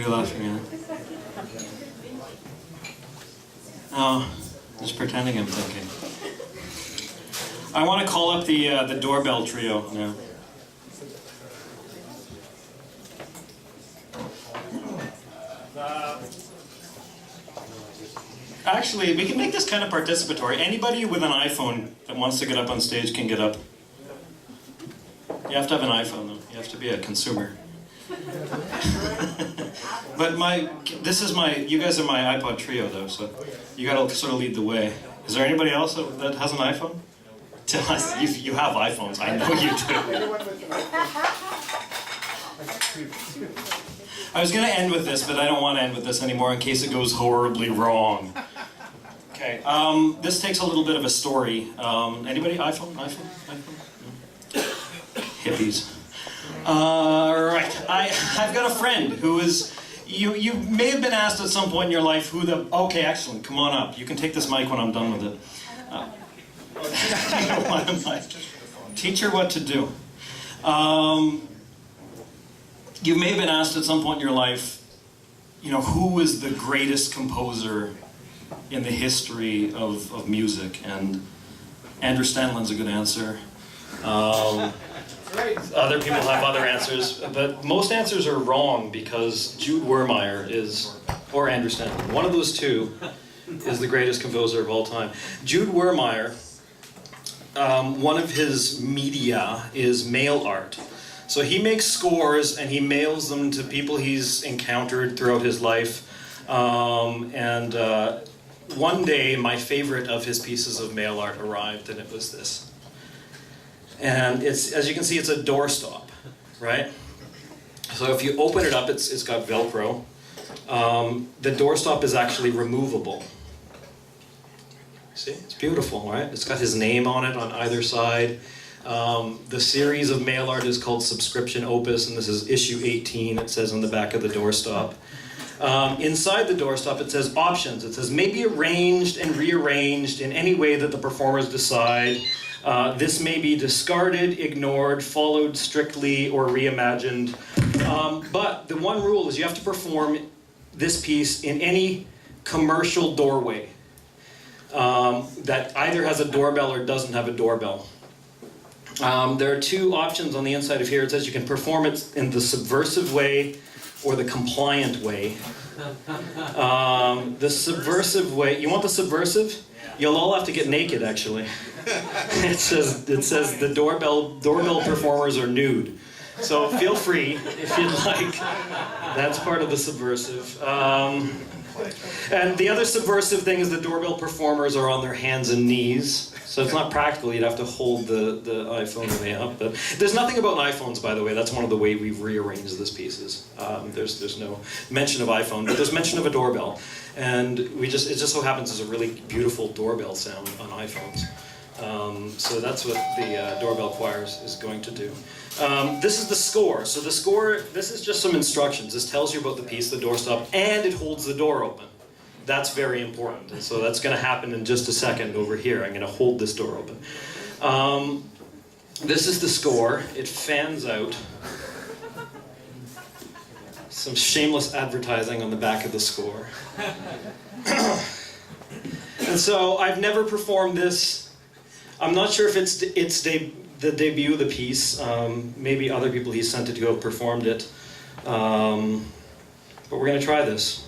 do that for me. Oh, just pretending I'm thinking. I want to call up the doorbell trio now. Actually, we can make this kind of participatory. Anybody with an iPhone that wants to get up on stage can get up. You have to have an iPhone, though. You have to be a consumer. But you guys are my iPod trio, though, so you gotta sort of lead the way. Is there anybody else that has an iPhone? Tell us, you have iPhones, I know you do. I was gonna end with this, but I don't want to end with this anymore in case it goes horribly wrong. Okay, this takes a little bit of a story. Anybody? iPhone? No? Hippies. Right, I've got a friend who is, you may have been asked at some point in your life who the, okay, excellent, come on up. You can take this mic when I'm done with it. Teach her what to do. You may have been asked at some point in your life, who was the greatest composer in the history of music? And Andrew Stanlin's a good answer. Other people have other answers, but most answers are wrong because Jude Weirmeir is, or Andrew Stanlin, one of those two is the greatest composer of all time. Jude Weirmeir, one of his media is mail art. So he makes scores and he mails them to people he's encountered throughout his life. One day, my favorite of his pieces of mail art arrived, and it was this. And it's, as you can see, it's a doorstop, right? So if you open it up, it's got Velcro. The doorstop is actually removable. See, it's beautiful, right? It's got his name on it on either side. The series of mail art is called Subscription Opus, and this is issue 18, it says on the back of the doorstop. Inside the doorstop it says options. It says may be arranged and rearranged in any way that the performers decide. This may be discarded, ignored, followed strictly, or reimagined. But the one rule is you have to perform this piece in any commercial doorway that either has a doorbell or doesn't have a doorbell. There are two options on the inside of here. It says you can perform it in the subversive way or the compliant way. The subversive way, you want the subversive? You'll all have to get naked, actually. It says the doorbell performers are nude. So feel free if you'd like. That's part of the subversive. And the other subversive thing is the doorbell performers are on their hands and knees. So it's not practical, you'd have to hold the iPhone way up. But there's nothing about iPhones, by the way. That's one of the way we've rearranged this pieces. There's no mention of iPhone, but there's mention of a doorbell. And it just so happens there's a really beautiful doorbell sound on iPhones. So that's what the doorbell choir is going to do. This is the score. So the score, this is just some instructions. This tells you about the piece, the doorstop, and it holds the door open. That's very important. And so that's going to happen in just a second over here. I'm going to hold this door open. This is the score. It fans out. Some shameless advertising on the back of the score. And so I've never performed this. I'm not sure if it's the debut of the piece. Maybe other people he sent it to have performed it. But we're going to try this.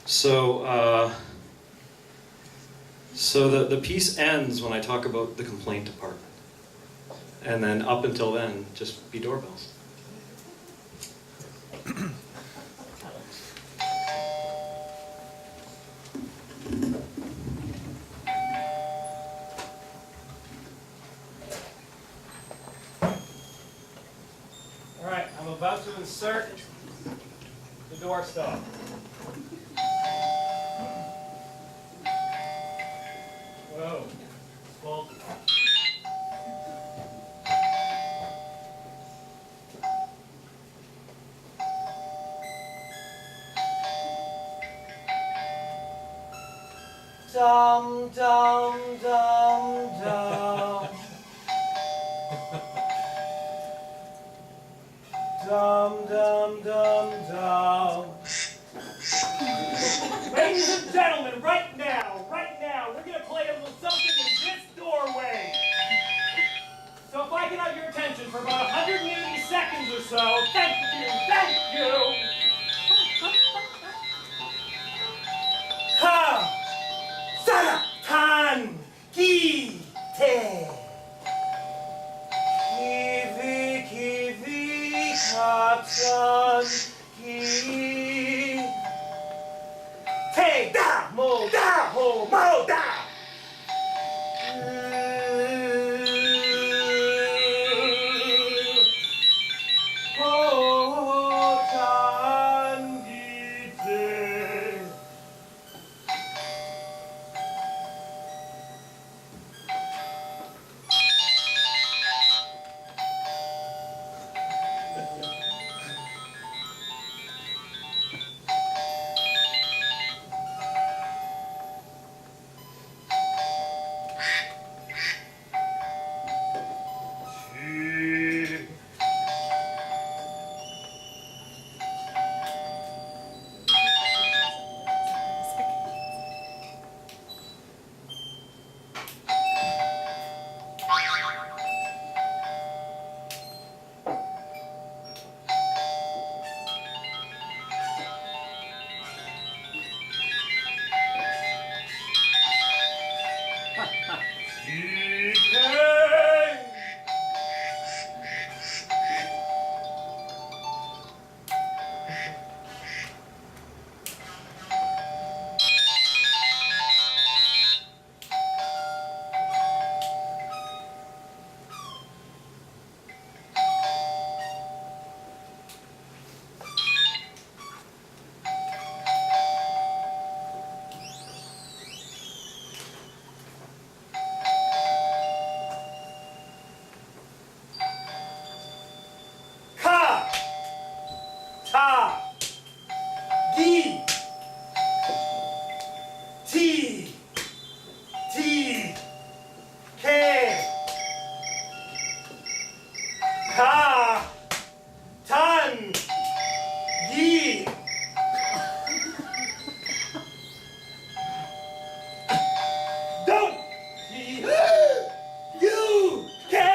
So the piece ends when I talk about the complaint department. And then up until then, just be doorbells. All right, I'm about to insert the doorstop. Whoa, well, dum dum dum dum dum dum dum dum So thank you. Ka, sara, tan, ki, te. Kiwi, ka, tan, ki. Te, da, mo, da. Ta, di, ti, ke, ka, tan, gi. Don't, you, ke.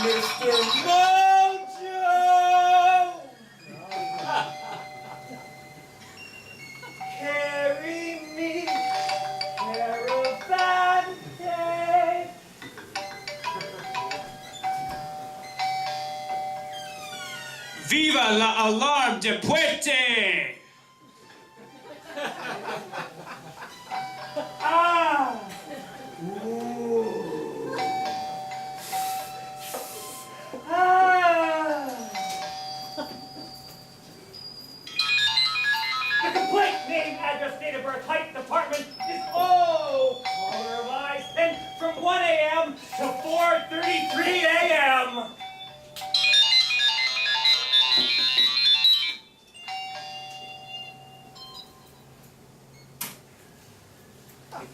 Mr. Mojo! Carry me, caravan day. Viva la alarme de puente! Ah! Ooh. Ah! The complaint, name, address, date of birth, height, department is O. Caller of eyes, then from 1 a.m. to 4:33 a.m.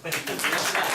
Thank you.